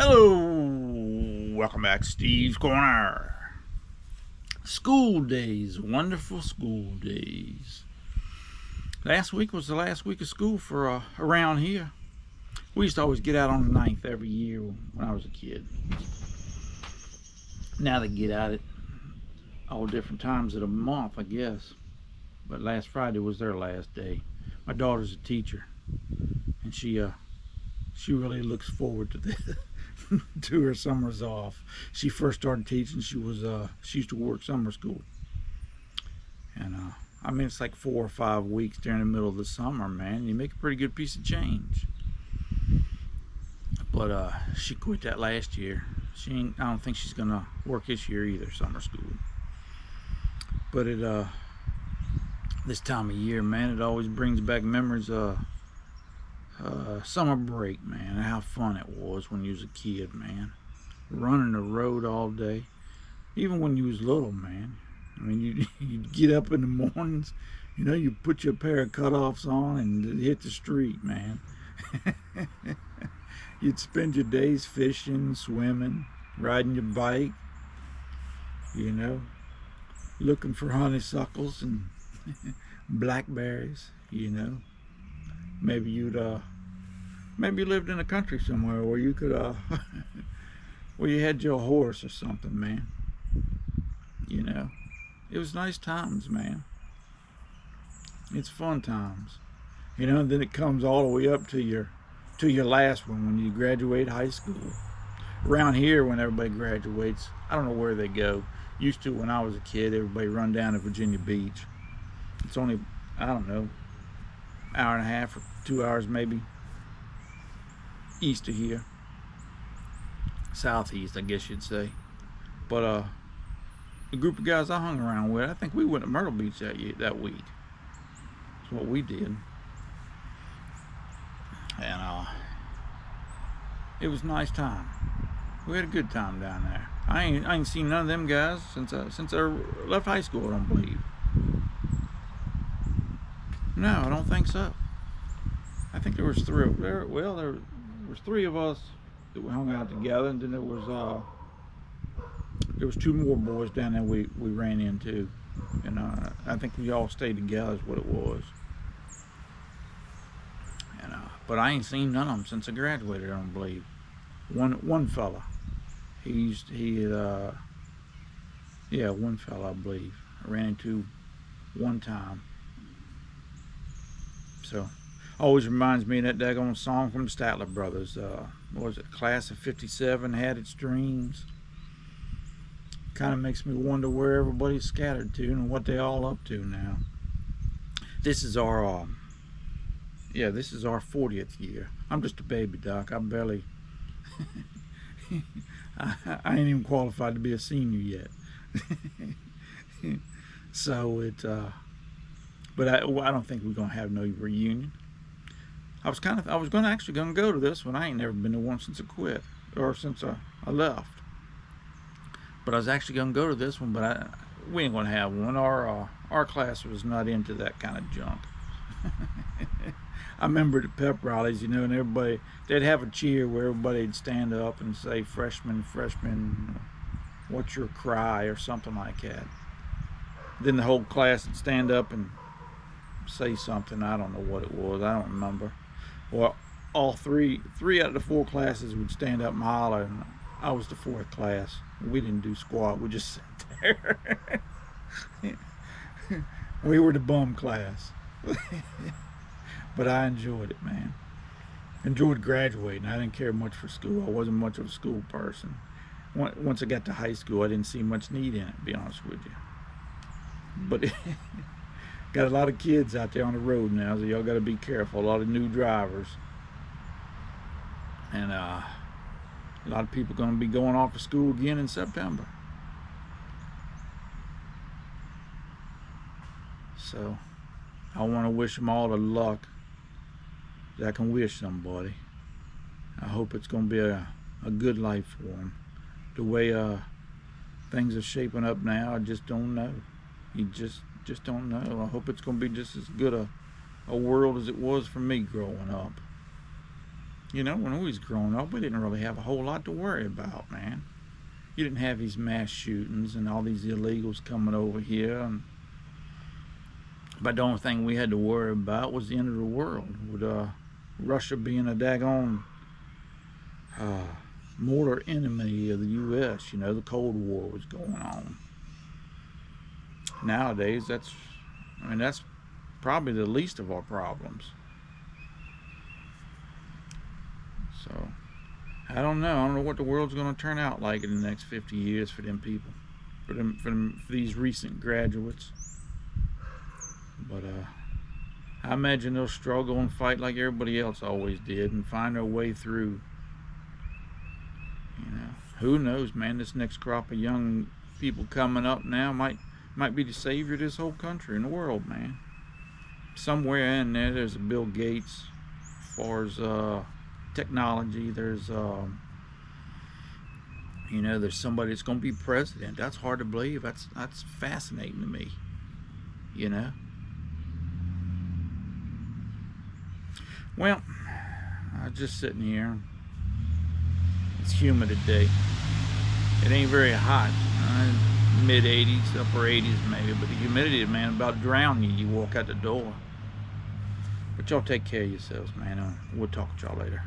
Hello, welcome back, Steve's Corner. School days, wonderful school days. Last week was the last week of school for around here. We used to always get out on the 9th every year when I was a kid. Now they get out at all different times of the month, I guess. But last Friday was their last day. My daughter's a teacher, and she really looks forward to this. To her summers off. She first started teaching. She used to work summer school, and I mean it's like 4 or 5 weeks during the middle of the summer. Man, you make a pretty good piece of change. But she quit that last year. I don't think she's gonna work this year either, summer school. But this time of year, man, it always brings back memories of summer break, man. How fun it was when you was a kid, man. Running the road all day. Even when you was little, man. I mean, you'd get up in the mornings, you put your pair of cutoffs on and hit the street, man. You'd spend your days fishing, swimming, riding your bike, looking for honeysuckles and blackberries, Maybe you lived in the country somewhere where you could where you had your horse or something, man. It was nice times, man. It's fun times. And then it comes all the way up to your last one when you graduate high school. Around here, when everybody graduates, I don't know where they go. Used to, when I was a kid, everybody run down to Virginia Beach. It's only, I don't know, hour and a half or 2 hours maybe east of here, southeast I guess you'd say. But the group of guys I hung around with, I think we went to Myrtle Beach that week. That's what we did. And it was a nice time. We had a good time down there. I ain't seen none of them guys since I left high school, I don't believe. No, I don't think so. I think there was three of us that we hung out together, and then there was 2 more boys down there we ran into, and I think we all stayed together is what it was. And but I ain't seen none of them since I graduated, I don't believe. One fella, one fella I believe I ran into one time. So, always reminds me of that daggone song from the Statler Brothers. What was it? Class of '57 had its dreams. Kind of makes me wonder where everybody's scattered to and what they all up to now. This is our 40th year. I'm just a baby, Doc. I barely, I ain't even qualified to be a senior yet. So but I don't think we're gonna have no reunion. I was actually gonna go to this one. I ain't never been to one since I quit, or since I left. But I was actually gonna go to this one, but we ain't gonna have one. Our class was not into that kind of junk. I remember the pep rallies, and everybody, they'd have a cheer where everybody'd stand up and say, "Freshman, freshman, what's your cry?" or something like that. Then the whole class would stand up and say something. I don't know what it was. I don't remember. Well, all three out of the 4 classes would stand up and holler, and I was the 4th class. We didn't do squat. We just sat there. We were the bum class. But I enjoyed it, man. Enjoyed graduating. I didn't care much for school. I wasn't much of a school person. Once I got to high school, I didn't see much need in it, to be honest with you. But got a lot of kids out there on the road now, so y'all got to be careful. A lot of new drivers, and a lot of people going to be going off to school again in September. So I want to wish them all the luck that I can wish somebody. I hope it's going to be a good life for them. The way things are shaping up now, I just don't know. You just don't know. I hope it's going to be just as good a world as it was for me growing up. You know, when we was growing up, we didn't really have a whole lot to worry about, man. You didn't have these mass shootings and all these illegals coming over here, but the only thing we had to worry about was the end of the world, with Russia being a daggone mortal enemy of the U.S. You know, the Cold War was going on. Nowadays, that's probably the least of our problems. So, I don't know. I don't know what the world's going to turn out like in the next 50 years for them people, for these recent graduates. But I imagine they'll struggle and fight like everybody else always did and find their way through. You know, who knows, man? This next crop of young people coming up now might be the savior of this whole country and the world, man. Somewhere in there's a Bill Gates. As far as technology, there's you know, there's somebody that's going to be president. That's hard to believe. That's fascinating to me. You know. Well, I'm just sitting here. It's humid today. It ain't very hot. Mid 80s, upper 80s maybe, but the humidity, man, about drown you. You walk out the door. But y'all take care of yourselves, man. We'll talk to y'all later.